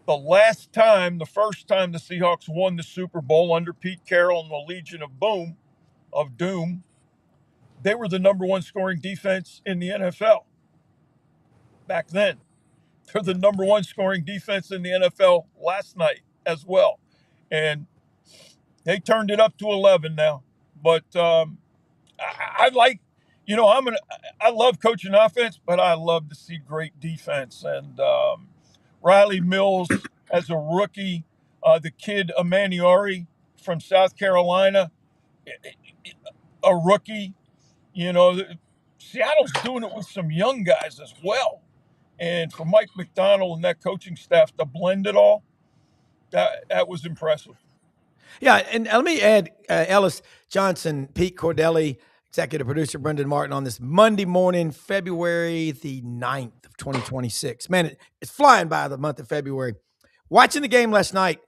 the first time the Seahawks won the Super Bowl under Pete Carroll and the Legion of Doom, they were the number one scoring defense in the NFL back then. They're the number one scoring defense in the NFL last night as well. And they turned it up to 11 now. But I like, I love coaching offense, but I love to see great defense. And Riley Mills as a rookie, the kid Amaniori from South Carolina, a rookie. You know, Seattle's doing it with some young guys as well. And for Mike McDonald and that coaching staff to blend it all, that was impressive. Yeah, and let me add Ellis Johnson, Pete Cordelli, executive producer Brenden Martin on this Monday morning, February the 9th of 2026. Man, it's flying by the month of February. Watching the game last night,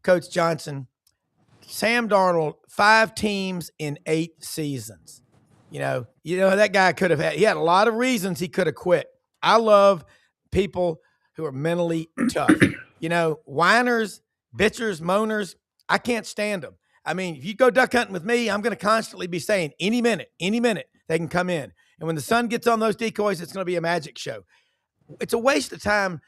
Coach Johnson, Sam Darnold, 5 teams in 8 seasons. You know that guy could have he had a lot of reasons he could have quit. I love people who are mentally tough. Whiners, bitchers, moaners, I can't stand them. I mean, if you go duck hunting with me, I'm going to constantly be saying any minute, they can come in. And when the sun gets on those decoys, it's going to be a magic show. It's a waste of time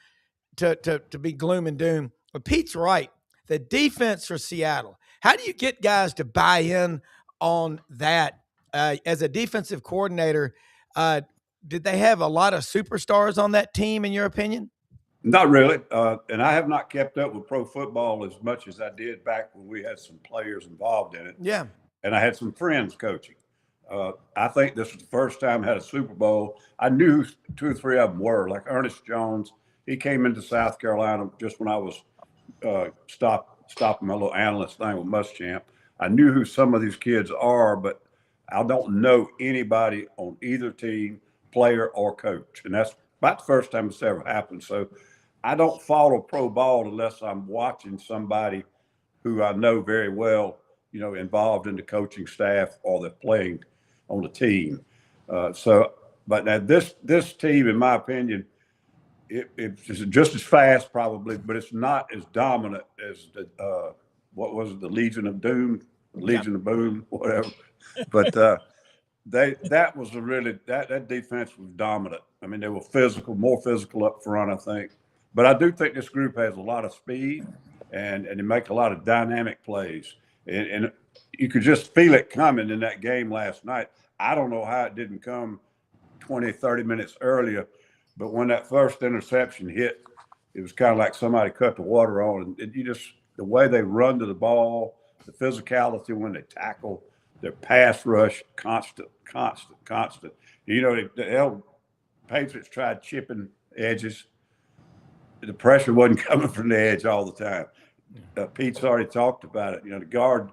to be gloom and doom. But Pete's right. The defense for Seattle, how do you get guys to buy in on that? As a defensive coordinator, did they have a lot of superstars on that team, in your opinion? Not really. And I have not kept up with pro football as much as I did back when we had some players involved in it. Yeah. And I had some friends coaching. I think this was the first time I had a Super Bowl. I knew 2 or 3 of them were, like Ernest Jones. He came into South Carolina just when I was stopping my little analyst thing with Muschamp. I knew who some of these kids are, but I don't know anybody on either team, player or coach. And that's about the first time it's ever happened. So I don't follow pro ball unless I'm watching somebody who I know very well, involved in the coaching staff or they're playing on the team. But now this team, in my opinion, it's just as fast probably, but it's not as dominant as the Legion of Doom, Legion of Boom, whatever. But that was that defense was dominant. I mean, they were more physical up front, I think. But I do think this group has a lot of speed and they make a lot of dynamic plays. And you could just feel it coming in that game last night. I don't know how it didn't come 20, 30 minutes earlier, but when that first interception hit, it was kind of like somebody cut the water on. And the way they run to the ball, the physicality when they tackle, their pass rush, constant. The Patriots tried chipping edges. The pressure wasn't coming from the edge all the time. Pete's already talked about it. The guard,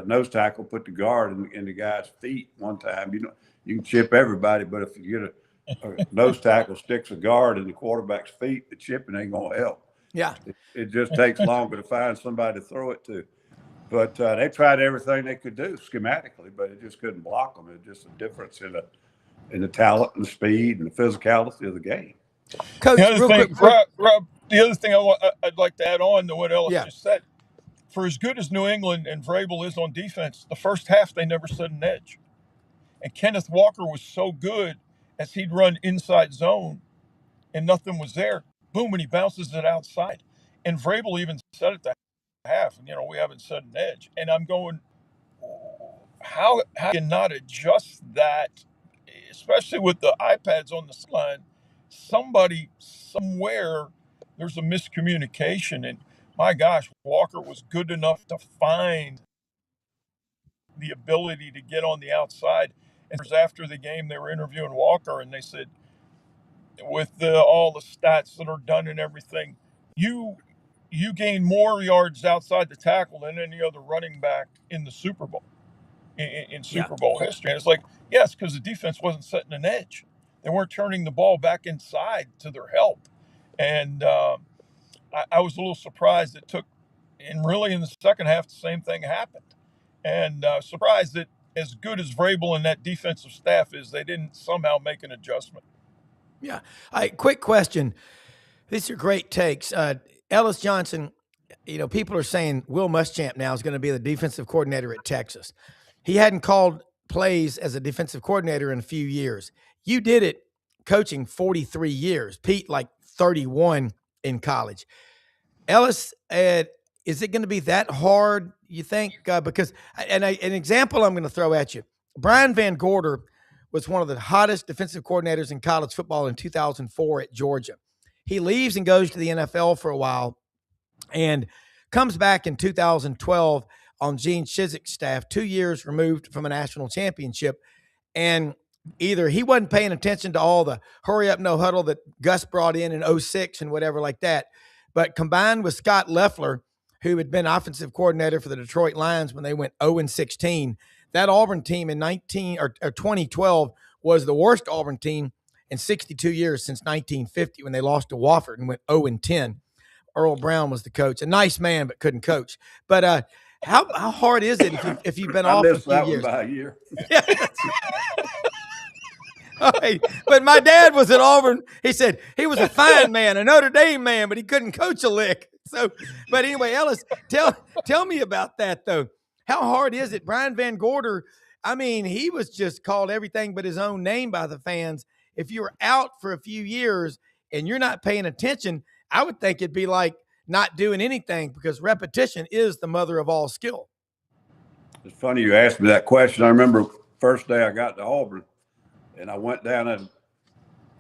nose tackle, put the guard in the guy's feet one time. You can chip everybody, but if you get a nose tackle sticks a guard in the quarterback's feet, the chipping ain't going to help. Yeah. It just takes longer to find somebody to throw it to. But they tried everything they could do schematically, but it just couldn't block them. It's just a difference in the talent and the speed and the physicality of the game. Coach, Rob, the other thing I'd like to add on to what Ellis just said, for as good as New England and Vrabel is on defense, the first half they never set an edge. And Kenneth Walker was so good as he'd run inside zone and nothing was there. Boom, and he bounces it outside. And Vrabel even said it that half, and we haven't set an edge. And I'm going, how can you not adjust that, especially with the iPads on the sideline? Somebody somewhere there's a miscommunication, and my gosh, Walker was good enough to find the ability to get on the outside. And after the game, they were interviewing Walker, and they said, with all the stats that are done and everything, you gain more yards outside the tackle than any other running back in the Super Bowl, in Super Bowl history. And it's like, yes, because the defense wasn't setting an edge. They weren't turning the ball back inside to their help. And I was a little surprised it took, and really in the second half, the same thing happened. And surprised that as good as Vrabel and that defensive staff is, they didn't somehow make an adjustment. Yeah. Quick question. These are great takes. Ellis Johnson, people are saying Will Muschamp now is going to be the defensive coordinator at Texas. He hadn't called plays as a defensive coordinator in a few years. You did it coaching 43 years. Pete, like 31 in college. Ellis, is it going to be that hard, you think? Because an example I'm going to throw at you, Brian Van Gorder was one of the hottest defensive coordinators in college football in 2004 at Georgia. He leaves and goes to the NFL for a while and comes back in 2012 on Gene Chizik's staff, 2 years removed from a national championship. And either he wasn't paying attention to all the hurry up, no huddle that Gus brought in 06 and whatever like that, but combined with Scott Loeffler, who had been offensive coordinator for the Detroit Lions when they went 0-16, that Auburn team in 2012 was the worst Auburn team in 62 years since 1950 when they lost to Wofford and went 0-10. Earl Brown was the coach. A nice man, but couldn't coach. But how hard is it if you've been off a few years? By a year. Yeah. Right. But my dad was at Auburn. He said he was a fine man, a Notre Dame man, but he couldn't coach a lick. So, but anyway, Ellis, tell me about that though. How hard is it? Brian Van Gorder, I mean, he was just called everything but his own name by the fans. If you were out for a few years and you're not paying attention, I would think it'd be like not doing anything because repetition is the mother of all skill. It's funny you asked me that question. I remember first day I got to Auburn, and I went down and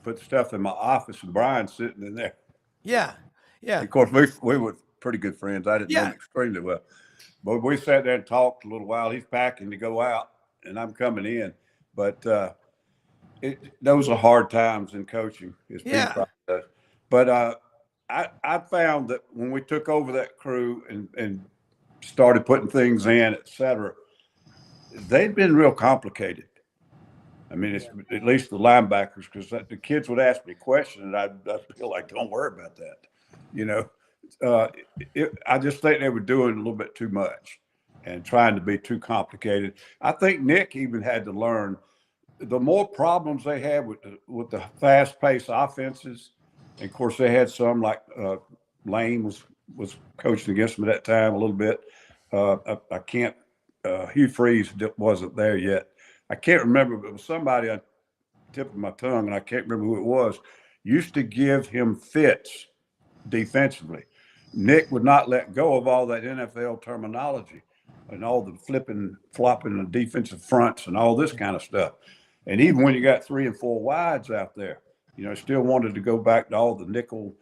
put stuff in my office, and Brian's sitting in there. Yeah, yeah. Of course, we were pretty good friends. I didn't know him extremely well. But we sat there and talked a little while. He's packing to go out, and I'm coming in. But those are hard times in coaching. But I found that when we took over that crew and started putting things in, et cetera, they'd been real complicated. I mean, it's at least the linebackers, because the kids would ask me questions, and I'd feel like, don't worry about that. I just think they were doing a little bit too much and trying to be too complicated. I think Nick even had to learn the more problems they had with the fast-paced offenses. And of course, they had some like Lane was coaching against them at that time a little bit. I can't. Hugh Freeze wasn't there yet. I can't remember, but it was somebody on the tip of my tongue, and I can't remember who it was. Used to give him fits defensively. Nick would not let go of all that NFL terminology and all the flipping, flopping, and defensive fronts and all this kind of stuff. And even when you got 3 and 4 wides out there, still wanted to go back to all the nickel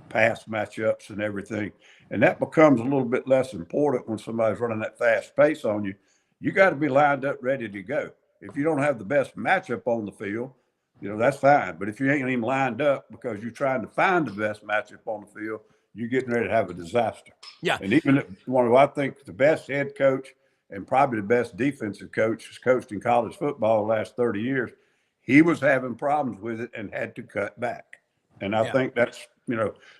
pass matchups and everything. And that becomes a little bit less important when somebody's running that fast pace on you. You got to be lined up, ready to go. If you don't have the best matchup on the field, that's fine. But if you ain't even lined up because you're trying to find the best matchup on the field, you're getting ready to have a disaster. Yeah. And even one of, I think, the best head coach and probably the best defensive coach has coached in college football the last 30 years. He was having problems with it and had to cut back. And I think that's,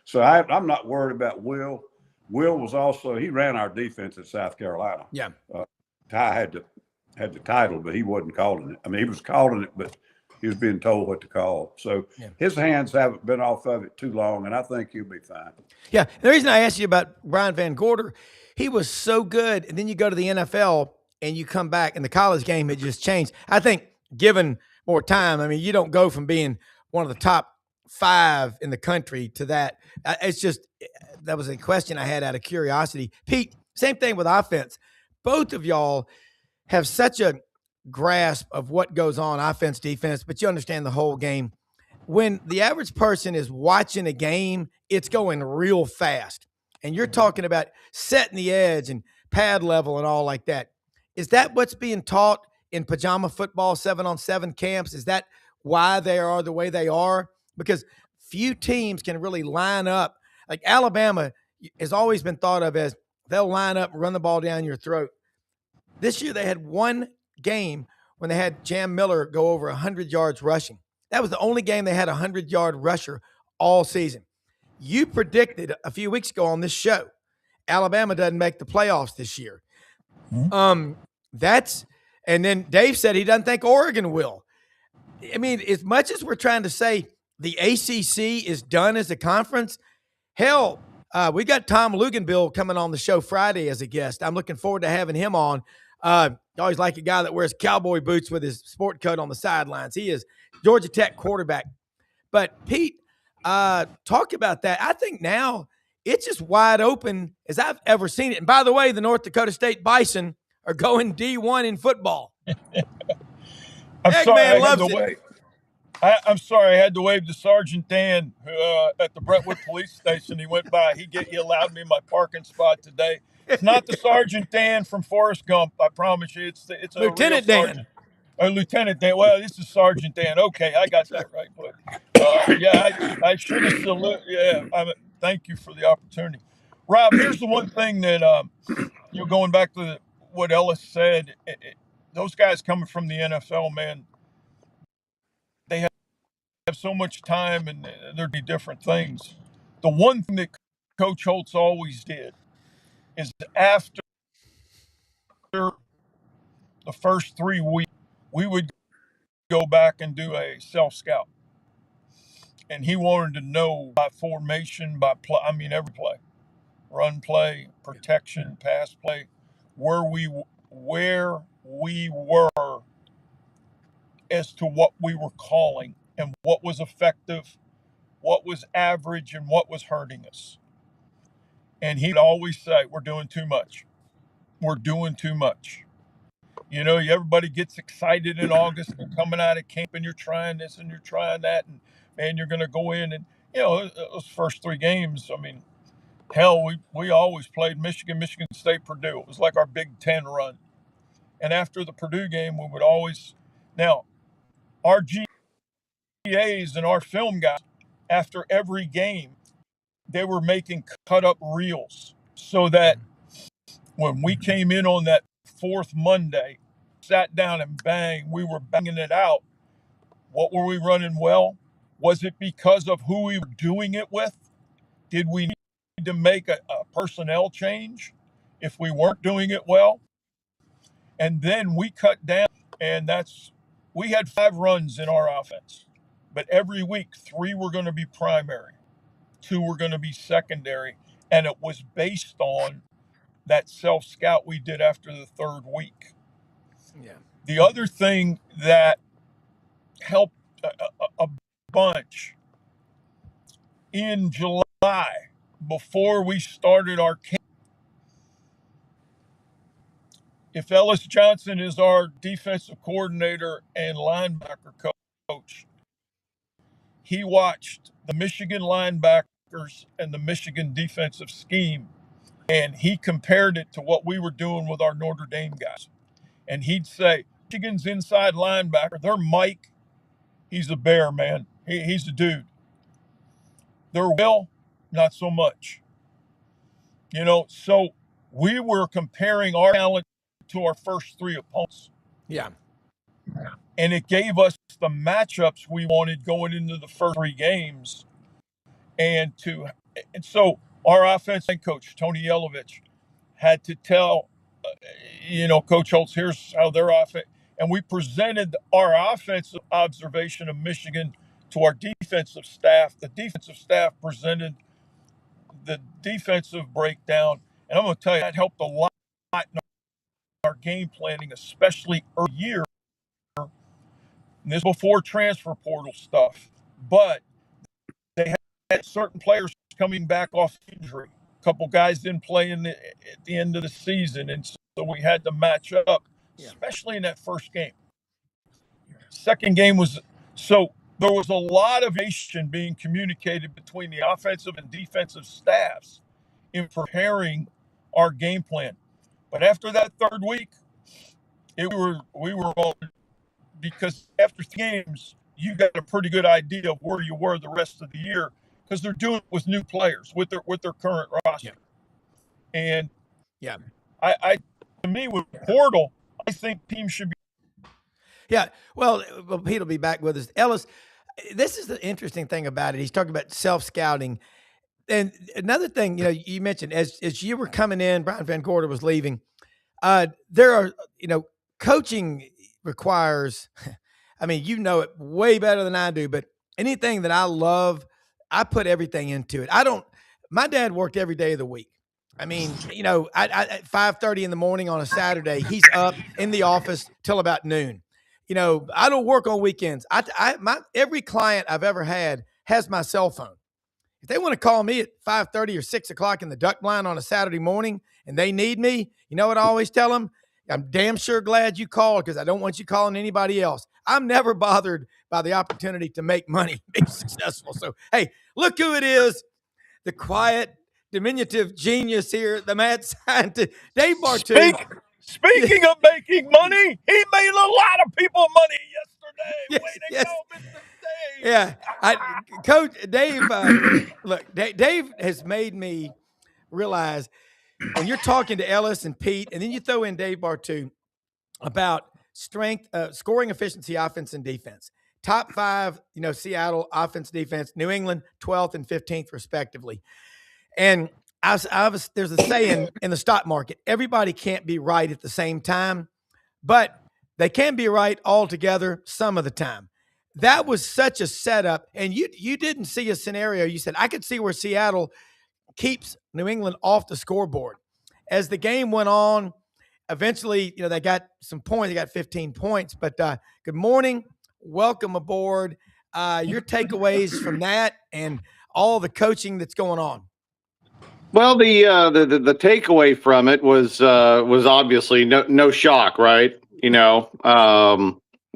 so I'm not worried about Will. Will was also, he ran our defense at South Carolina. Yeah. Ty had the title, but he wasn't calling it. I mean, he was calling it, but he was being told what to call. So his hands haven't been off of it too long, and I think he'll be fine. Yeah. The reason I asked you about Brian Van Gorder, he was so good. And then you go to the NFL and you come back, and the college game had just changed. I think given more time, I mean, you don't go from being one of the top 5 in the country to that. It's just, that was a question I had out of curiosity. Pete, same thing with offense. Both of y'all have such a grasp of what goes on offense, defense, but you understand the whole game. When the average person is watching a game, it's going real fast. And you're talking about setting the edge and pad level and all like that. Is that what's being taught in pajama football 7-on-7 camps? Is that why they are the way they are? Because few teams can really line up. Like Alabama has always been thought of as they'll line up and run the ball down your throat. This year they had one game when they had Jam Miller go over 100 yards rushing. That was the only game they had a 100-yard rusher all season. You predicted a few weeks ago on this show, Alabama doesn't make the playoffs this year. And then Dave said he doesn't think Oregon will. I mean, as much as we're trying to say the ACC is done as a conference, hell, We got Tom Luganbill coming on the show Friday as a guest. I'm looking forward to having him on. I always like a guy that wears cowboy boots with his sport coat on the sidelines. He is Georgia Tech quarterback. But Pete, talk about that. I think now it's just wide open as I've ever seen it. And by the way, the North Dakota State Bison are going D1 in football. Eggman loves it. I'm sorry, I had to wave to Sergeant Dan at the Brentwood Police Station. He went by. He allowed me my parking spot today. It's not the Sergeant Dan from Forrest Gump. I promise you. It's a Lieutenant real Dan. Sergeant. Lieutenant Dan. Well, this is Sergeant Dan. Okay, I got that right. But I should have saluted. Yeah, thank you for the opportunity. Rob, here's the one thing that going back to what Ellis said. Those guys coming from the NFL, man, they have so much time and there'd be different things. The one thing that Coach Holtz always did is after the first 3 weeks, we would go back and do a self-scout. And he wanted to know by formation, by play, every play, run play, protection, pass play, where we were as to what we were calling and what was effective, what was average, and what was hurting us. And he'd always say, we're doing too much. We're doing too much. Everybody gets excited in August and coming out of camp and you're trying this and you're trying that. And, man, you're going to go in and, those first 3 games, hell, we always played Michigan State, Purdue. It was like our Big Ten run. And after the Purdue game, we would always – now, our GAs and our film guys, after every game, they were making cut-up reels so that when we came in on that 4th Monday, sat down and bang, we were banging it out. What were we running well? Was it because of who we were doing it with? Did we need to make a personnel change if we weren't doing it well? And then we cut down, and we had 5 runs in our offense. But every week, 3 were going to be primary, 2 were going to be secondary, and it was based on that self-scout we did after the 3rd week. Yeah. The other thing that helped a bunch in July, before we started our camp, if Ellis Johnson is our defensive coordinator and linebacker coach, he watched the Michigan linebackers and the Michigan defensive scheme, and he compared it to what we were doing with our Notre Dame guys. And he'd say, Michigan's inside linebacker, they're Mike. He's a bear, man. He's a dude. They're Will, not so much. So we were comparing our talent to our first 3 opponents. Yeah. And it gave us the matchups we wanted going into the first 3 games. And so our offensive coach, Tony Yelovich, had to tell, Coach Holtz, here's how their offense, and we presented our offensive observation of Michigan to our defensive staff. The defensive staff presented the defensive breakdown, and I'm going to tell you, that helped a lot in our game planning, especially early year. And this is before transfer portal stuff, but they had certain players coming back off injury. A couple guys didn't play at the end of the season, and so we had to match up, especially in that first game. Second game was so there was a lot of information being communicated between the offensive and defensive staffs in preparing our game plan. But after that 3rd week, we were on, because after 3 games, you got a pretty good idea of where you were the rest of the year, because they're doing it with new players with their current roster. And I to me, with portal, I think teams should be. Yeah, well, Pete will be back with us. Ellis, this is the interesting thing about it. He's talking about self-scouting. And another thing, you mentioned, as you were coming in, Brian Van Gorder was leaving, there are, coaching requires, it way better than I do, but anything that I love, I put everything into it. my dad worked every day of the week. I mean, at 5:30 in the morning on a Saturday, he's up in the office till about noon. I don't work on weekends. Every client I've ever had has my cell phone. If they want to call me at 5:30 or 6 o'clock in the duck blind on a Saturday morning and they need me, you know what I always tell them? I'm damn sure glad you called because I don't want you calling anybody else. I'm never bothered by the opportunity to make money, be successful. So, hey, look who it is. The quiet, diminutive genius here, the mad scientist, Dave Bartu. Speaking of making money, he made a lot of people money yesterday. Yes, Way to go, Mr. Dave. Yeah. Coach Dave, look, Dave has made me realize when you're talking to Ellis and Pete, and then you throw in Dave Bartu about strength, scoring efficiency, offense, and defense. Top 5, Seattle offense, defense, New England 12th and 15th respectively. And there's a saying in the stock market, everybody can't be right at the same time, but they can be right all together some of the time. That was such a setup, and you didn't see a scenario. You said, I could see where Seattle keeps New England off the scoreboard. As the game went on, eventually, they got some points. They got 15 points. But good morning. Welcome aboard. Your takeaways from that and all the coaching that's going on. Well, the takeaway from it was obviously no shock, right?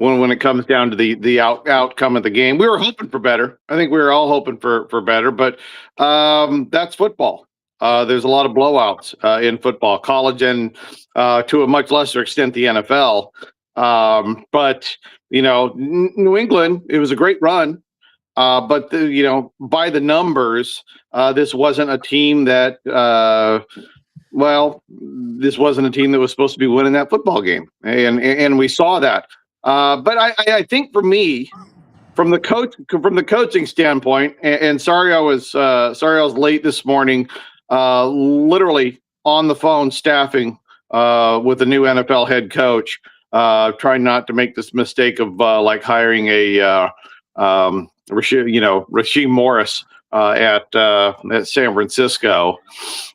When it comes down to the outcome of the game, we were hoping for better. I think we were all hoping for better, but that's football. There's a lot of blowouts in football, college, and to a much lesser extent the NFL. But New England, it was a great run. But by the numbers, this wasn't a team that. This wasn't a team that was supposed to be winning that football game, and we saw that. But I think for me, from the coaching standpoint, and sorry I was late this morning, literally on the phone staffing with the new NFL head coach, trying not to make this mistake of hiring a Rasheem Morris at San Francisco.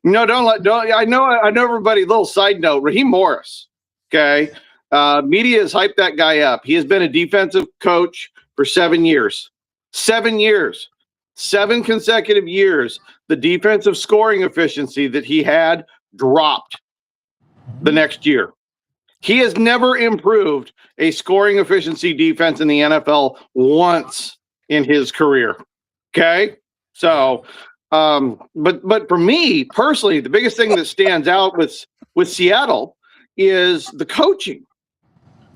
No, don't. I know everybody. Little side note: Raheem Morris. Okay. Media has hyped that guy up. He has been a defensive coach for 7 years. 7 years. 7 consecutive years. The defensive scoring efficiency that he had dropped the next year. He has never improved a scoring efficiency defense in the NFL once in his career. Okay? So, but for me personally, the biggest thing that stands out with Seattle is the coaching.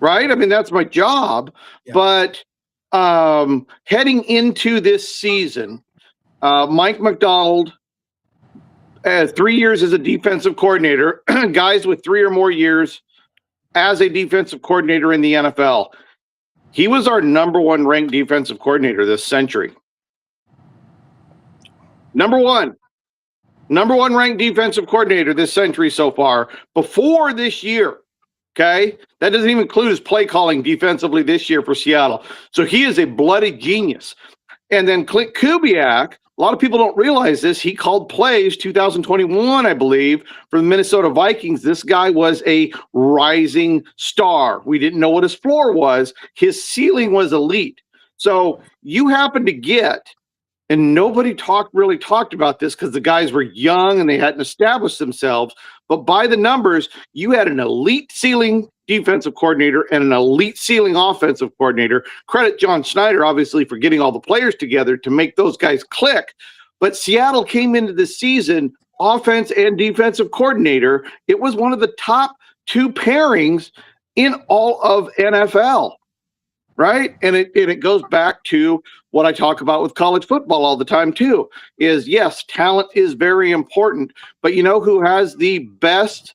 Right? I mean, that's my job. Yeah. But heading into this season, Mike McDonald, 3 years as a defensive coordinator, guys with 3 or more years as a defensive coordinator in the NFL. He was our number 1 ranked defensive coordinator this century. Number one ranked defensive coordinator this century so far before this year. Okay, that doesn't even include his play calling defensively this year for Seattle. So he is a bloody genius. And then Clint Kubiak, a lot of people don't realize this. He called plays 2021, I believe, for the Minnesota Vikings. This guy was a rising star. We didn't know what his floor was. His ceiling was elite. So you happen to get, and nobody really talked about this because the guys were young and they hadn't established themselves. But by the numbers, you had an elite ceiling defensive coordinator and an elite ceiling offensive coordinator. Credit John Schneider, obviously, for getting all the players together to make those guys click. But Seattle came into the season offense and defensive coordinator. It was one of the top 2 pairings in all of NFL. Right? And it goes back to what I talk about with college football all the time too, is yes, talent is very important, but you know who has the best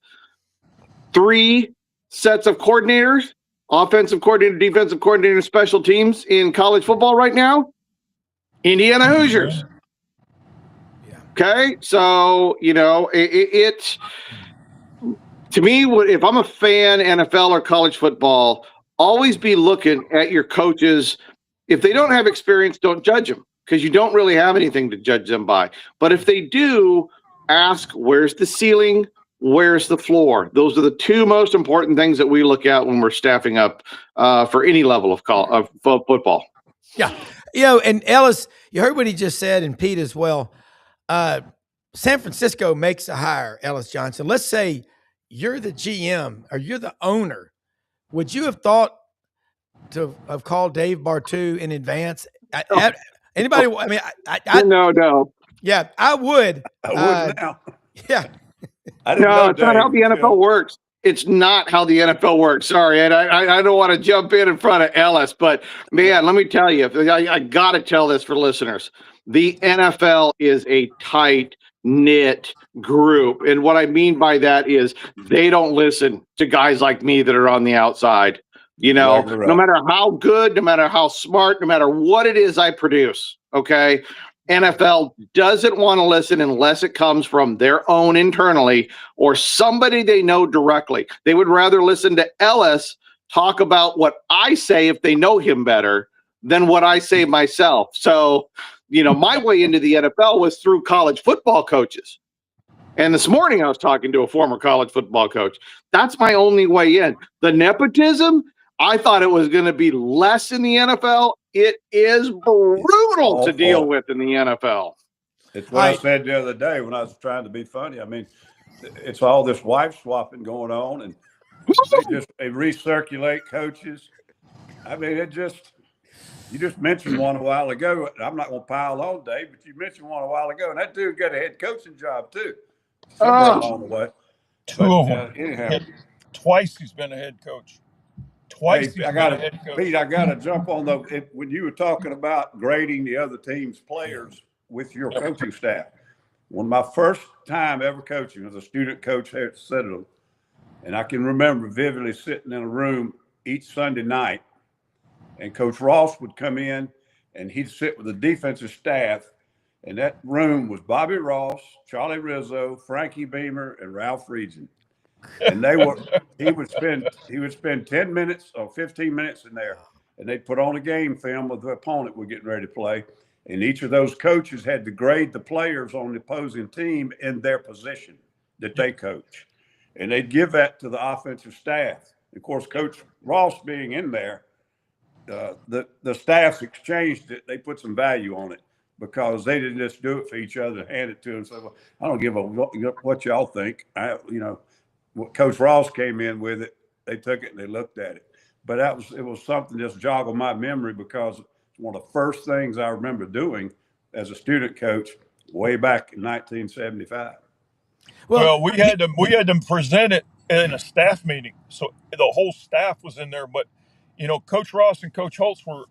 3 sets of coordinators, offensive coordinator, defensive coordinator, special teams in college football right now? Indiana Hoosiers. Yeah. Okay. So, it to me, if I'm a fan, NFL or college football, always be looking at your coaches. If they don't have experience, don't judge them. because you don't really have anything to judge them by. But if they do, ask, where's the ceiling? Where's the floor? Those are the two most important things that we look at when we're staffing up for any level of football. Yeah. You know, and Ellis, you heard what he just said, and Pete as well. San Francisco makes a hire, Ellis Johnson. Let's say you're the GM or you're the owner. Would you have thought to have called Dave Bartu in advance? Anybody? I mean, No. Yeah, I would. I would now. Yeah. I didn't know it's not how the NFL works. It's not how the NFL works. Sorry, and I don't want to jump in front of Ellis, but man, let me tell you, I got to tell this for listeners. The NFL is a tight-knit group, and what I mean by that is they don't listen to guys like me that are on the outside. You know, Right. No matter how good, no matter how smart, no matter what it is I produce, okay? NFL doesn't want to listen unless it comes from their own internally or somebody they know directly. They would rather listen to Ellis talk about what I say if they know him better than what I say myself. So, my way into the NFL was through college football coaches. And this morning I was talking to a former college football coach. That's my only way in. The nepotism, I thought it was going to be less in the NFL. It is brutal to deal with in the NFL. It's what I said the other day when I was trying to be funny. I mean, it's all this wife swapping going on, and they recirculate coaches. I mean, you just mentioned one a while ago. I'm not going to pile on, Dave, but you mentioned one a while ago, and that dude got a head coaching job too. Along the way. Two of them. Anyhow, twice he's been a head coach. Twice Pete, I got to jump on when you were talking about grading the other team's players with your coaching staff. One of my first time ever coaching was a student coach here at Citadel, and I can remember vividly sitting in a room each Sunday night, and Coach Ross would come in, and he'd sit with the defensive staff, and that room was Bobby Ross, Charlie Rizzo, Frankie Beamer, and Ralph Regan. And he would spend 10 minutes or 15 minutes in there, and they'd put on a game film of the opponent we're getting ready to play. And each of those coaches had to grade the players on the opposing team in their position that they coach. And they'd give that to the offensive staff. Of course, Coach Ross being in there, the staffs exchanged it. They put some value on it because they didn't just do it for each other, hand it to them. So, well, I don't give a what y'all think. Coach Ross came in with it. They took it and they looked at it. But it was something just joggled my memory because it's one of the first things I remember doing as a student coach way back in 1975. Well, we had them present it in a staff meeting, so the whole staff was in there. But Coach Ross and Coach Holtz were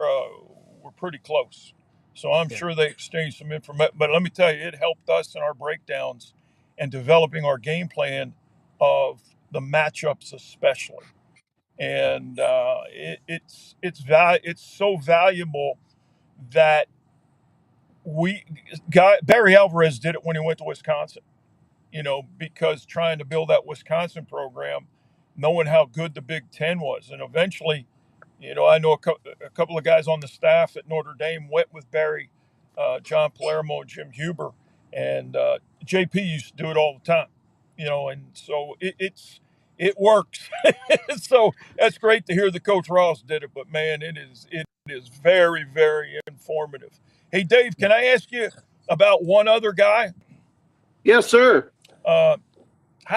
pretty close, so I'm sure they exchanged some information. But let me tell you, it helped us in our breakdowns and developing our game plan of the matchups, especially. And it's so valuable that Barry Alvarez did it when he went to Wisconsin. Because trying to build that Wisconsin program, knowing how good the Big Ten was, and eventually, I know a couple of guys on the staff at Notre Dame went with Barry, John Palermo and Jim Huber, and JP used to do it all the time. And so it works. So that's great to hear that Coach Ross did it, but man, it is very, very informative. Hey, Dave, can I ask you about one other guy? Yes, sir. How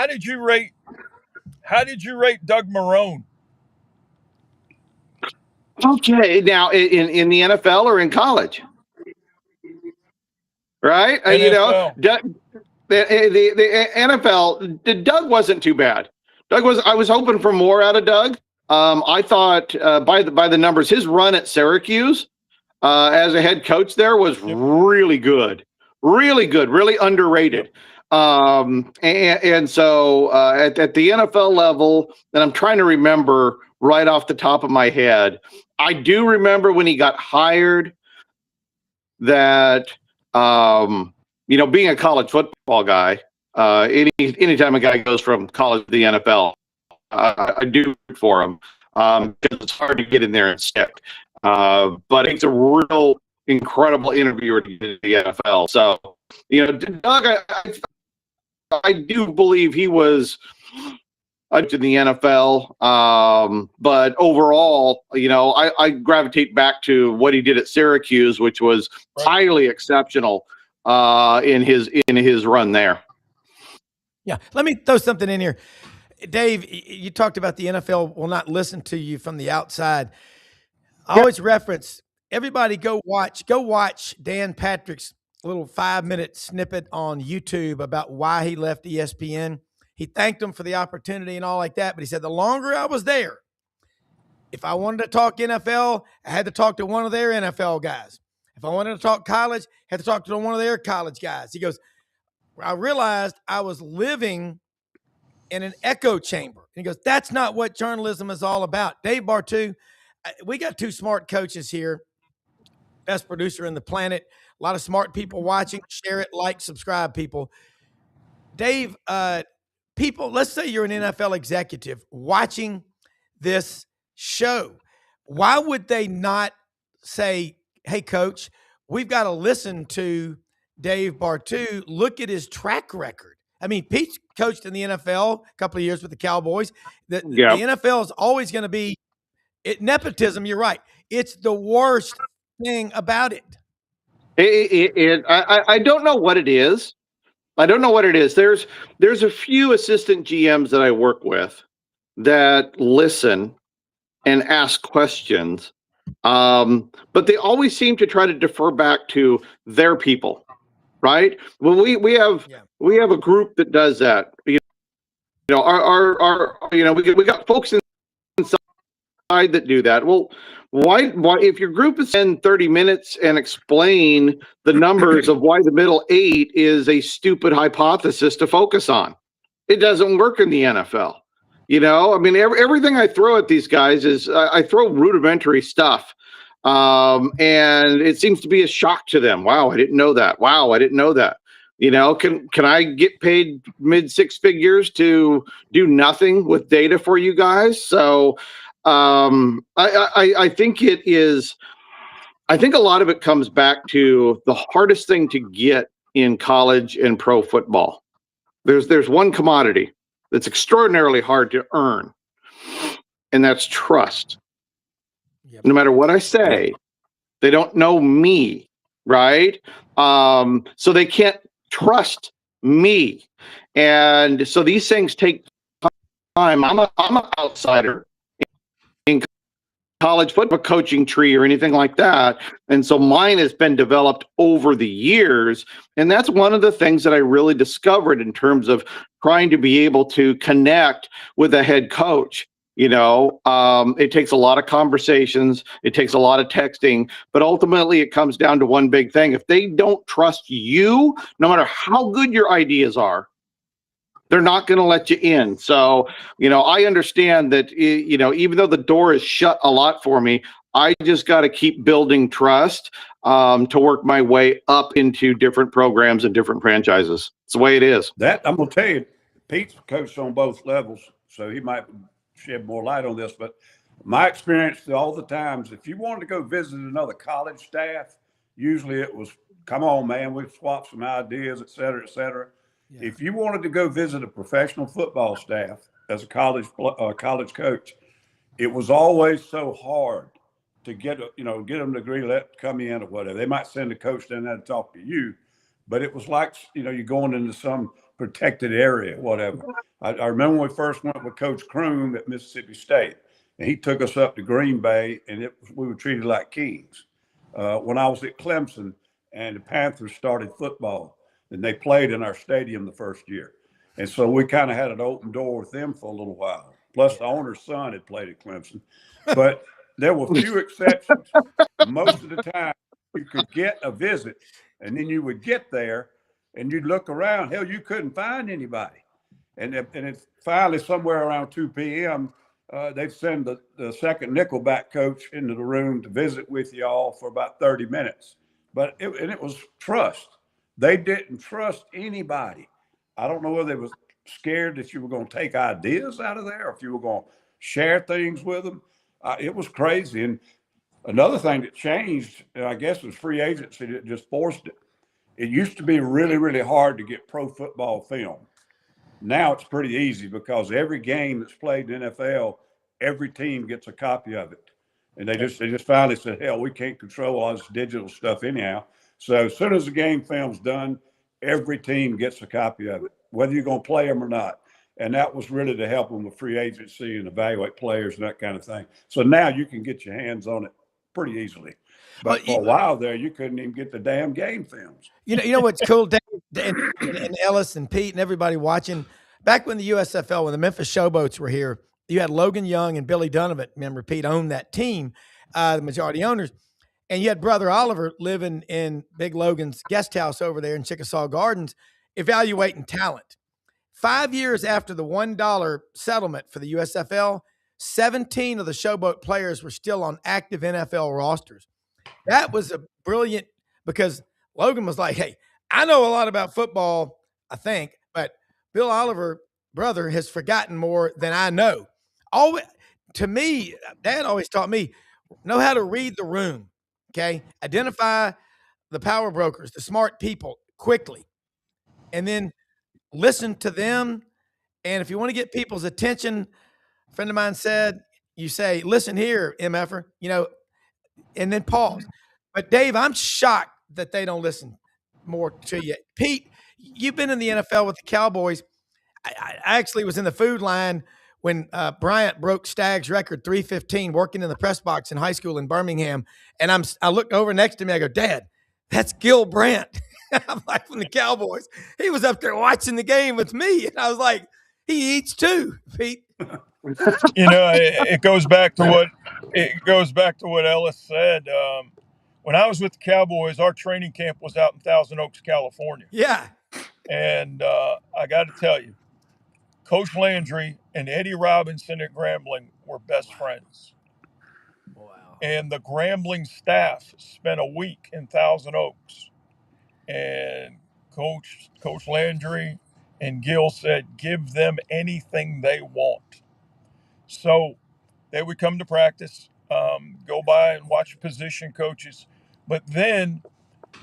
did you rate Doug Marrone? Okay, now in the NFL or in college? Right? NFL. The NFL, Doug wasn't too bad. I was hoping for more out of Doug. I thought by the numbers, his run at Syracuse as a head coach there was really good, really underrated. And so at the NFL level, and I'm trying to remember right off the top of my head, I do remember when he got hired that being a college football guy, anytime a guy goes from college to the NFL, I do for him because it's hard to get in there and stick. But it's a real incredible interviewer to get the NFL. So, Doug, I do believe he was in the NFL. But overall, I gravitate back to what he did at Syracuse, which was highly exceptional in his run there. Yeah. Let me throw something in here. Dave, you talked about the NFL will not listen to you from the outside. I always reference everybody go watch Dan Patrick's little 5-minute snippet on YouTube about why he left ESPN. He thanked them for the opportunity and all like that. But he said, the longer I was there, if I wanted to talk NFL, I had to talk to one of their NFL guys. If I wanted to talk college, I had to talk to one of their college guys. He goes, I realized I was living in an echo chamber. And he goes, that's not what journalism is all about. Dave Bartu, we got two smart coaches here, best producer in the planet, a lot of smart people watching. Share it, like, subscribe, people. Dave, people, let's say you're an NFL executive watching this show. Why would they not say, hey, coach, we've got to listen to Dave Bartu, look at his track record. I mean, Pete's coached in the NFL a couple of years with the Cowboys. The NFL is always going to be nepotism. You're right. It's the worst thing about it. I don't know what it is. There's a few assistant GMs that I work with that listen and ask questions, but they always seem to try to defer back to their people. Right. Well, we have a group that does that. We got folks inside that do that. Well, why if your group is spend 30 minutes and explain the numbers of why the middle 8 is a stupid hypothesis to focus on? It doesn't work in the NFL. I mean, everything I throw at these guys is I throw rudimentary stuff. And it seems to be a shock to them. Wow, I didn't know that. Wow, I didn't know that. Can I get paid mid-6 figures to do nothing with data for you guys? So I think it is. I think a lot of it comes back to the hardest thing to get in college and pro football. There's one commodity that's extraordinarily hard to earn, and that's trust. No matter what I say, they don't know me, right? So they can't trust me, and so these things take time. I'm an outsider in college football coaching tree or anything like that, and so mine has been developed over the years, and that's one of the things that I really discovered in terms of trying to be able to connect with a head coach. It takes a lot of conversations. It takes a lot of texting, but ultimately it comes down to one big thing. If they don't trust you, no matter how good your ideas are, they're not going to let you in. So, I understand that, even though the door is shut a lot for me, I just got to keep building trust to work my way up into different programs and different franchises. It's the way it is. That I'm going to tell you, Pete's coached on both levels, so he might shed more light on this, but my experience all the times, if you wanted to go visit another college staff, usually it was, come on, man, we've swapped some ideas, et cetera, et cetera. Yeah. If you wanted to go visit a professional football staff as a college coach, it was always so hard to get them to agree, come in or whatever. They might send a coach down there to talk to you, but it was like, you're going into some protected area, whatever. I remember when we first went with Coach Kroom at Mississippi State, and he took us up to Green Bay, and we were treated like kings. When I was at Clemson and the Panthers started football, and they played in our stadium the first year. And so we kind of had an open door with them for a little while. Plus, the owner's son had played at Clemson. But there were few exceptions. Most of the time, you could get a visit, and then you would get there, and you'd look around. Hell, you couldn't find anybody. And it's finally somewhere around 2 p.m., they'd send the second Nickelback coach into the room to visit with y'all for about 30 minutes. But it was trust. They didn't trust anybody. I don't know whether they was scared that you were going to take ideas out of there or if you were going to share things with them. It was crazy. And Another thing that changed, I guess, was free agency that just forced it. It used to be really, really hard to get pro football film. Now it's pretty easy because every game that's played in the NFL, every team gets a copy of it. And they just finally said, hell, we can't control all this digital stuff anyhow. So as soon as the game film's done, every team gets a copy of it, whether you're going to play them or not. And that was really to help them with free agency and evaluate players and that kind of thing. So now you can get your hands on it pretty easily. But for a while there, you couldn't even get the damn game films. You know what's cool, Dave, and Ellis and Pete and everybody watching? Back when the USFL, when the Memphis Showboats were here, you had Logan Young and Billy Donovan. Remember, Pete owned that team, the majority owners. And you had Brother Oliver living in Big Logan's guest house over there in Chickasaw Gardens, evaluating talent. 5 years after the $1 settlement for the USFL, 17 of the Showboat players were still on active NFL rosters. That was a brilliant, because Logan was like, hey, I know a lot about football, I think, but Bill Oliver, brother, has forgotten more than I know. Always, to me, Dad always taught me, know how to read the room, okay? Identify the power brokers, the smart people quickly, and then listen to them. And if you want to get people's attention, a friend of mine said, you say, listen here, MFer, and then pause. But Dave, I'm shocked that they don't listen more to you. Pete, you've been in the NFL with the Cowboys. I actually was in the food line when Bryant broke Stagg's record, 315, working in the press box in high school in Birmingham. And I looked over next to me. I go, Dad, that's Gil Brandt. I'm like, from the Cowboys. He was up there watching the game with me. And I was like, he eats too, Pete. It goes back to what Ellis said. When I was with the Cowboys, our training camp was out in Thousand Oaks, California. Yeah. And I got to tell you, Coach Landry and Eddie Robinson at Grambling were best friends. Wow. And the Grambling staff spent a week in Thousand Oaks. And Coach Landry and Gil said, give them anything they want. So they would come to practice, go by and watch position coaches. But then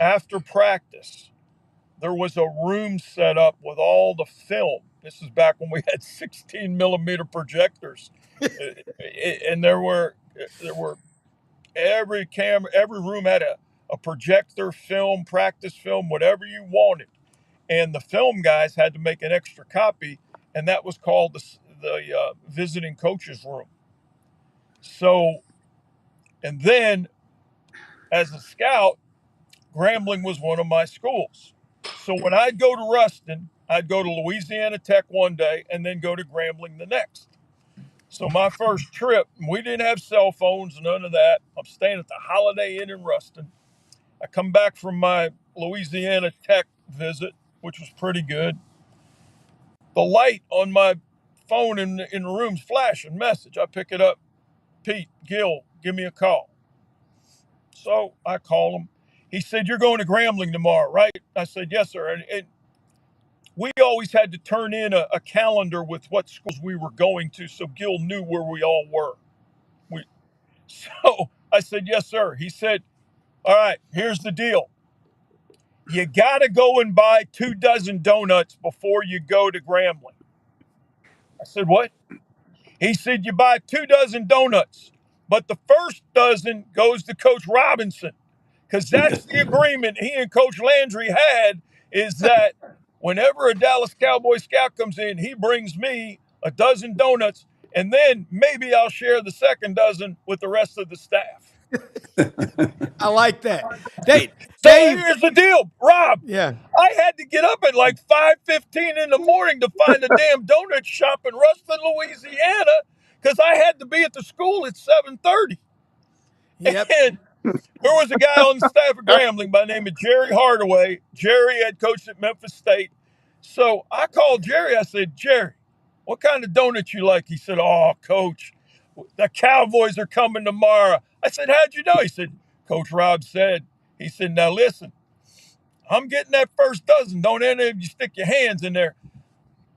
after practice, there was a room set up with all the film. This is back when we had 16 millimeter projectors. And there were every room had a projector, film, practice film, whatever you wanted. And the film guys had to make an extra copy, and that was called the visiting coaches room. So, and then as a scout, Grambling was one of my schools. So when I'd go to Ruston, I'd go to Louisiana Tech one day and then go to Grambling the next. So my first trip, we didn't have cell phones, none of that. I'm staying at the Holiday Inn in Ruston. I come back from my Louisiana Tech visit, which was pretty good. The light on my phone in the room's flashing message. I pick it up. Pete, Gil, give me a call. So I call him. He said, you're going to Grambling tomorrow, right? I said, yes, sir. And we always had to turn in a calendar with what schools we were going to, so Gil knew where we all were. So I said, yes, sir. He said, all right, here's the deal. You got to go and buy 24 donuts before you go to Grambling. I said, what? He said, you buy 24 donuts, but the first dozen goes to Coach Robinson, because that's the agreement he and Coach Landry had, is that whenever a Dallas Cowboy scout comes in, he brings me a dozen donuts, and then maybe I'll share the second dozen with the rest of the staff. I like that. Dave, here's the deal, Rob. Yeah. I had to get up at like 5:15 in the morning to find a damn donut shop in Ruston, Louisiana, because I had to be at the school at 7:30. Yep. And there was a guy on the staff at Grambling by the name of Jerry Hardaway. Jerry had coached at Memphis State. So I called Jerry. I said, Jerry, what kind of donuts you like? He said, oh, Coach, the Cowboys are coming tomorrow. I said, how'd you know? He said, Coach Rob said. He said, now listen, I'm getting that first dozen. Don't any of you stick your hands in there.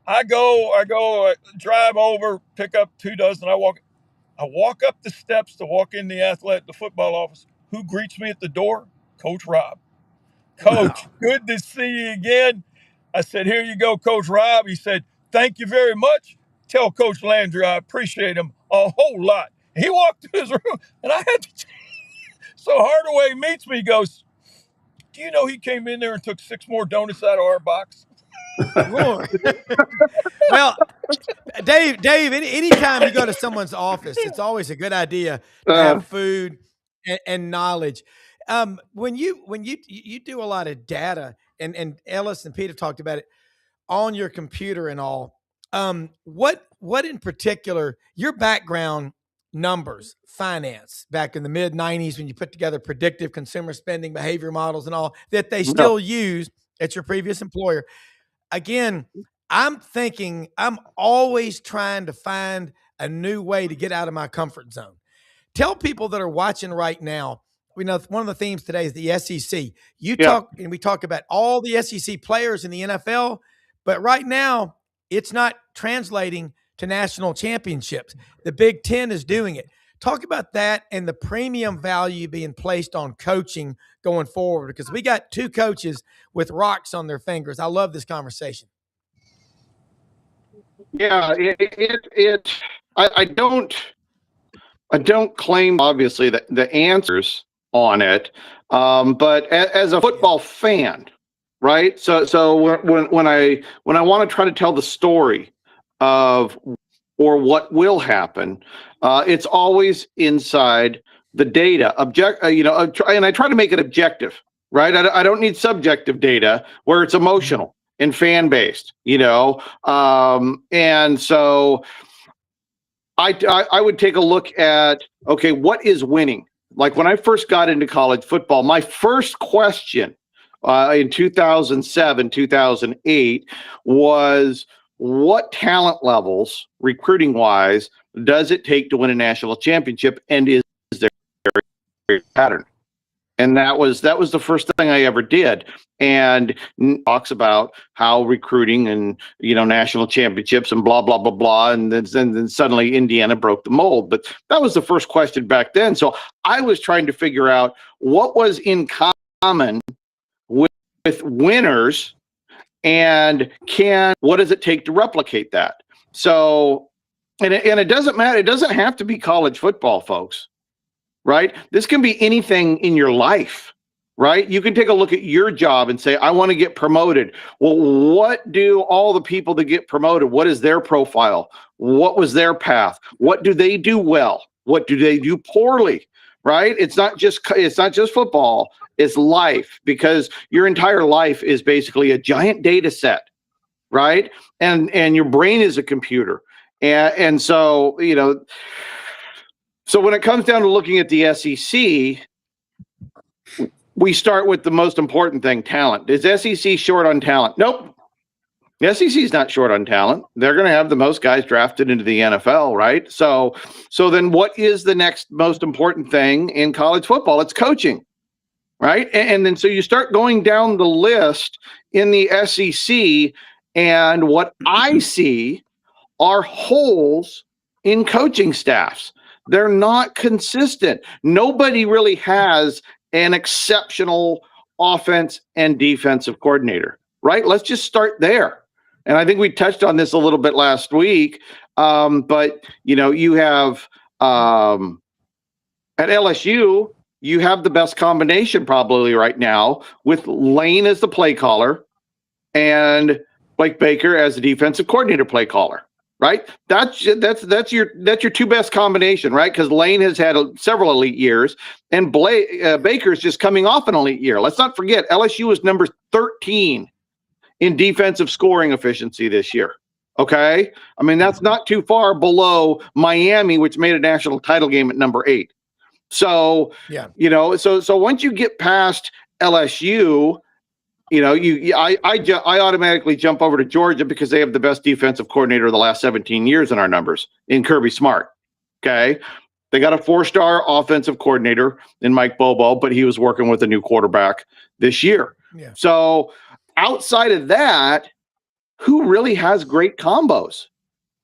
I drive over, pick up 2 dozen. I walk. I walk up the steps to walk in the football office. Who greets me at the door? Coach Rob. Coach, good to see you again. I said, here you go, Coach Rob. He said, thank you very much. Tell Coach Landry I appreciate him a whole lot. He walked to his room, and I had to. So Hardaway meets me, he goes, do you know he came in there and took 6 more donuts out of our box? Well, Dave, anytime you go to someone's office, it's always a good idea to have food and knowledge. When you do a lot of data, and Ellis and Pete have talked about it on your computer and all, what in particular, your background, numbers, finance, back in the mid 90s when you put together predictive consumer spending behavior models and all that they still use at your previous employer. Again, I'm always trying to find a new way to get out of my comfort zone. Tell people that are watching right now, we know one of the themes today is the SEC. We talk about all the SEC players in the NFL, but right now it's not translating to national championships. The Big Ten is doing it. Talk about that and the premium value being placed on coaching going forward, because we got 2 coaches with rocks on their fingers. I love this conversation. Yeah, I don't claim obviously that the answers on it, but as a football fan, right? So when I want to try to tell the story of or what will happen, it's always inside the data. And I try to make it objective, right? I don't need subjective data where it's emotional and fan based, and so I would take a look at, okay, what is winning? Like when I first got into college football, my first question in 2007, 2008 was, what talent levels, recruiting wise, does it take to win a national championship, and is there a pattern? And that was the first thing I ever did. And talks about how recruiting and national championships and blah blah blah blah, and then suddenly Indiana broke the mold. But that was the first question back then. So I was trying to figure out what was in common with winners, and what does it take to replicate that? So, and it doesn't matter. It doesn't have to be college football, folks. Right? This can be anything in your life, right? You can take a look at your job and say, I want to get promoted. Well, what do all the people that get promoted, what is their profile? What was their path? What do they do well? What do they do poorly? Right? It's not just football, it's life, because your entire life is basically a giant data set, right? And your brain is a computer. And so, so when it comes down to looking at the SEC, we start with the most important thing, talent. Is SEC short on talent? Nope. The SEC is not short on talent. They're going to have the most guys drafted into the NFL, right? So then what is the next most important thing in college football? It's coaching, right? And then so you start going down the list in the SEC, and what I see are holes in coaching staffs. They're not consistent. Nobody really has an exceptional offense and defensive coordinator, right? Let's just start there. And I think we touched on this a little bit last week. But you have at LSU, you have the best combination probably right now with Lane as the play caller and Blake Baker as the defensive coordinator play caller. Right, that's your 2 best combination, right? Because Lane has had several elite years, and Baker's just coming off an elite year. Let's not forget, LSU is number 13 in defensive scoring efficiency this year. Okay, I mean that's not too far below Miami, which made a national title game at number 8. So so once you get past LSU. I automatically jump over to Georgia because they have the best defensive coordinator of the last 17 years in our numbers in Kirby Smart. Okay. They got a 4-star offensive coordinator in Mike Bobo, but he was working with a new quarterback this year. Yeah. So outside of that, who really has great combos?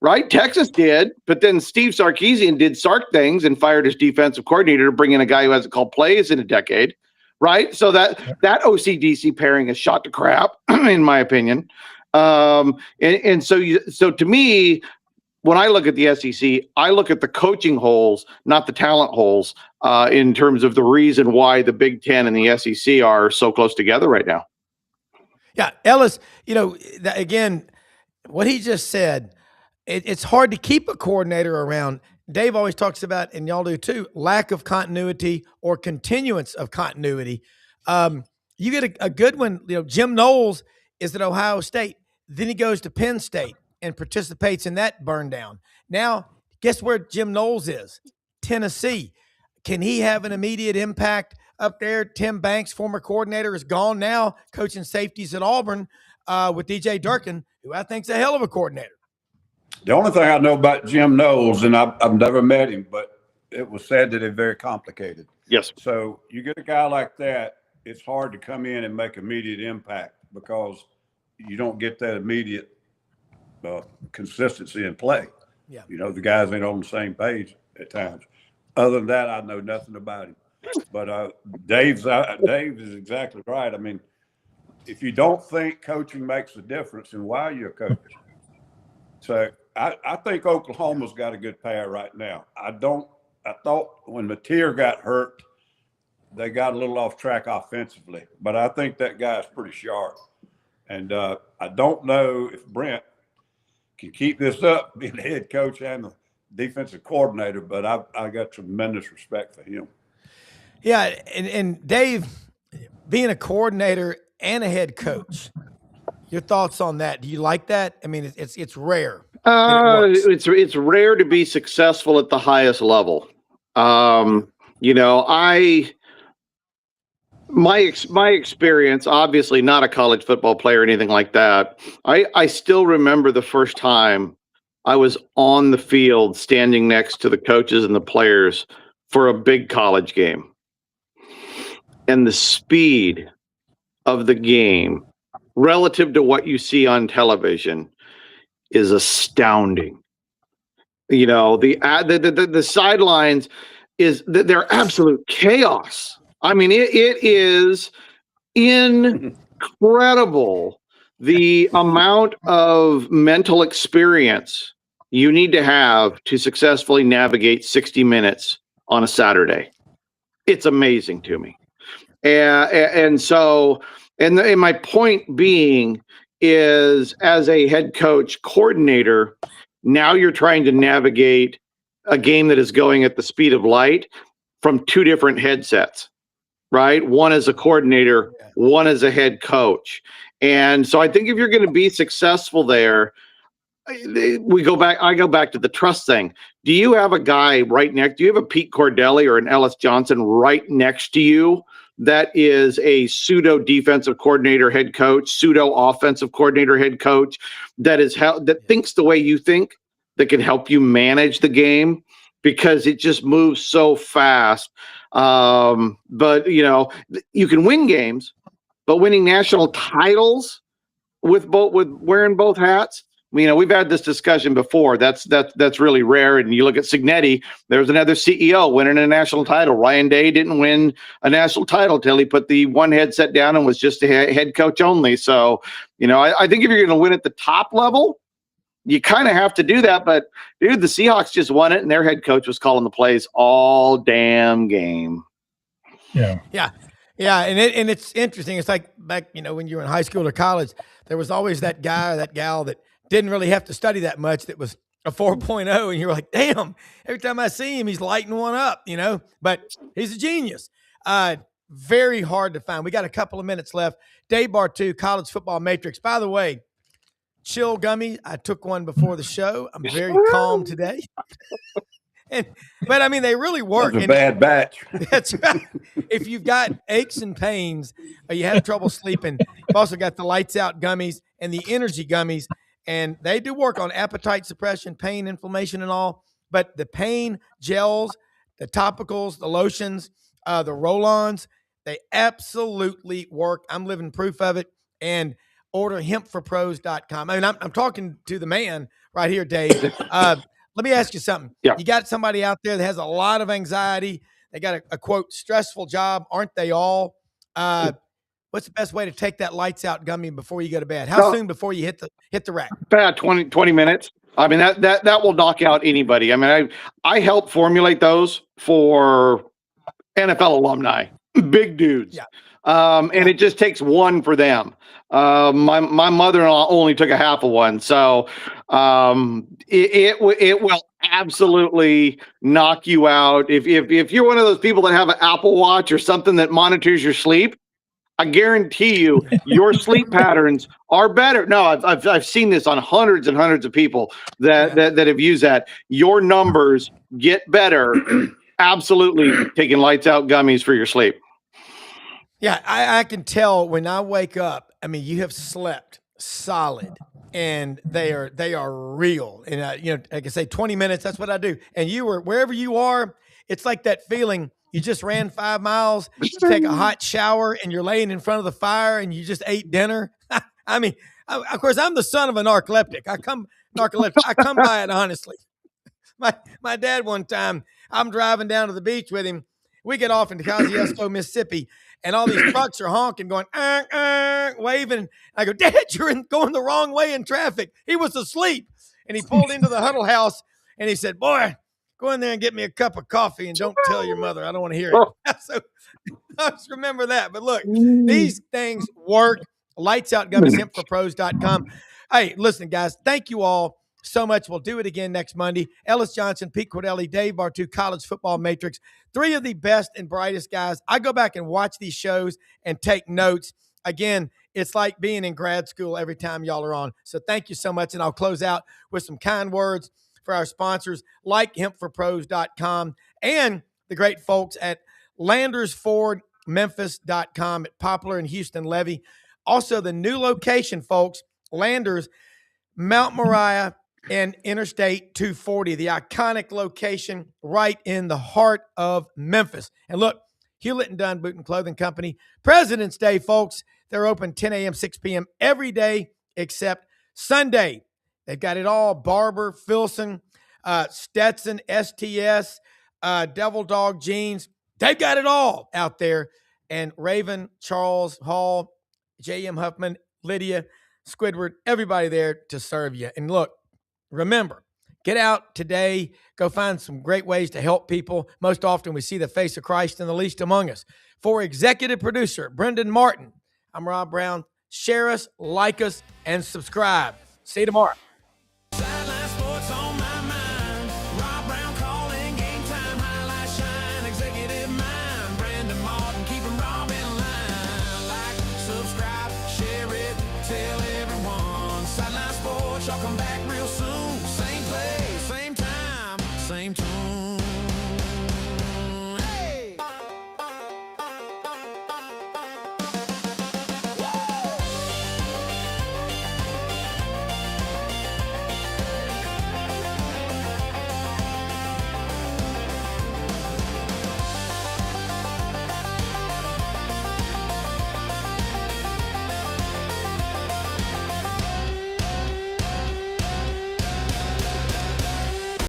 right? Texas did, but then Steve Sarkisian did Sark things and fired his defensive coordinator to bring in a guy who hasn't called plays in a decade, right? So that OCDC pairing is shot to crap, in my opinion. So to me, when I look at the SEC, I look at the coaching holes, not the talent holes, in terms of the reason why the Big Ten and the SEC are so close together right now. Yeah, Ellis, again, what he just said, it's hard to keep a coordinator around. Dave always talks about, and y'all do too, lack of continuity or continuance of continuity. You get a good one. Jim Knowles is at Ohio State. Then he goes to Penn State and participates in that burn down. Now, guess where Jim Knowles is? Tennessee. Can he have an immediate impact up there? Tim Banks, former coordinator, is gone now, coaching safeties at Auburn with DJ Durkin, who I think's a hell of a coordinator. The only thing I know about Jim Knowles, and I've never met him, but it was said that they're very complicated. Yes. So you get a guy like that, it's hard to come in and make immediate impact because you don't get that immediate consistency in play. Yeah. The guys ain't on the same page at times. Other than that, I know nothing about him. But Dave is exactly right. I mean, if you don't think coaching makes a difference, then why are you a coach? So I think Oklahoma's got a good pair right now. I thought when Mateer got hurt, they got a little off track offensively, but I think that guy's pretty sharp. And I don't know if Brent can keep this up, being the head coach and the defensive coordinator, but I got tremendous respect for him. Yeah, and Dave, being a coordinator and a head coach, your thoughts on that? Do you like that? I mean, it's rare. It's rare to be successful at the highest level. My experience, obviously not a college football player or anything like that. I still remember the first time I was on the field standing next to the coaches and the players for a big college game. And the speed of the game relative to what you see on television is astounding. The sidelines they're absolute chaos. I mean, it is incredible the amount of mental experience you need to have to successfully navigate 60 minutes on a Saturday. It's amazing to me. And my point being is, as a head coach coordinator, now you're trying to navigate a game that is going at the speed of light from two different headsets, right? One as a coordinator, one as a head coach. And so I think if you're going to be successful there, I go back to the trust thing. Do you have a guy right next? Do you have a Pete Cordelli or an Ellis Johnson right next to you that is a pseudo defensive coordinator head coach, pseudo offensive coordinator head coach that thinks the way you think, that can help you manage the game, because it just moves so fast. But you can win games, but winning national titles with wearing both hats, we've had this discussion before. That's really rare. And you look at Signetti, there was another CEO winning a national title. Ryan Day didn't win a national title till he put the one headset down and was just a head coach only. So, I think if you're going to win at the top level, you kind of have to do that. But dude, the Seahawks just won it, and their head coach was calling the plays all damn game. Yeah. And it's interesting. It's like back, when you were in high school or college, there was always that guy or that gal that didn't really have to study that much, that was a 4.0, and you were like, damn, every time I see him, he's lighting one up, but he's a genius. Very hard to find. We got a couple of minutes left. Dave Bartu, College Football Matrix. By the way, chill gummy. I took one before the show. I'm very calm today. But they really work. That's a bad batch. That's right. If you've got aches and pains, or you have trouble sleeping, you've also got the lights out gummies and the energy gummies. And they do work on appetite suppression, pain, inflammation, and all. But the pain gels, the topicals, the lotions, the roll-ons, they absolutely work. I'm living proof of it. And order hempforpros.com. I mean, I'm talking to the man right here, Dave. Let me ask you something. Yeah. You got somebody out there that has a lot of anxiety. They got a quote, stressful job. Aren't they all? What's the best way to take that lights out gummy before you go to bed? How soon before you hit the rack? About 20 minutes. I mean, that will knock out anybody. I mean, I help formulate those for NFL alumni, big dudes. Yeah. And it just takes one for them. My mother-in-law only took a half of one. So it will absolutely knock you out. If you're one of those people that have an Apple Watch or something that monitors your sleep, I guarantee you your sleep patterns are better. No, I've seen this on hundreds and hundreds of people that have used that. Your numbers get better. Absolutely taking lights out gummies for your sleep. Yeah, I can tell when I wake up. I mean, you have slept solid, and they are real. And like I say, 20 minutes. That's what I do. And you were wherever you are. It's like that feeling. You just ran 5 miles. You take a hot shower, and you're laying in front of the fire, and you just ate dinner. I mean, of course, I'm the son of a narcoleptic. I come by it honestly. My dad one time, I'm driving down to the beach with him. We get off into Kosciuszko, Mississippi, and all these trucks are honking, going, waving. I go, Dad, you're going the wrong way in traffic. He was asleep. And he pulled into the huddle house, and he said, boy, go in there and get me a cup of coffee, and don't tell your mother. I don't want to hear it. So I just remember that. But look, these things work. Lights out gummies, hempforpros.com. Hey, listen, guys, thank you all so much. We'll do it again next Monday. Ellis Johnson, Pete Cordelli, Dave Bartu, College Football Matrix, 3 of the best and brightest guys. I go back and watch these shows and take notes. Again, it's like being in grad school every time y'all are on. So thank you so much. And I'll close out with some kind words for our sponsors like hempforpros.com and the great folks at LandersFordMemphis.com at Poplar and Houston Levy. Also, the new location, folks, Landers, Mount Moriah, and Interstate 240, the iconic location right in the heart of Memphis. And look, Hewlett and Dunn Boot and Clothing Company, President's Day, folks, they're open 10 a.m., 6 p.m. every day except Sunday. They've got it all. Barber, Filson, Stetson, STS, Devil Dog Jeans. They've got it all out there. And Raven, Charles, Hall, J.M. Huffman, Lydia, Squidward, everybody there to serve you. And look, remember, get out today. Go find some great ways to help people. Most often we see the face of Christ in the least among us. For executive producer Brenden Martin, I'm Rob Brown. Share us, like us, and subscribe. See you tomorrow. Sideline sports on my mind. Rob Brown calling game time. Highlight shine. Executive mind. Brenden Martin keeping Rob in line. Like, subscribe, share it, tell everyone. Sideline sports, y'all come back real soon.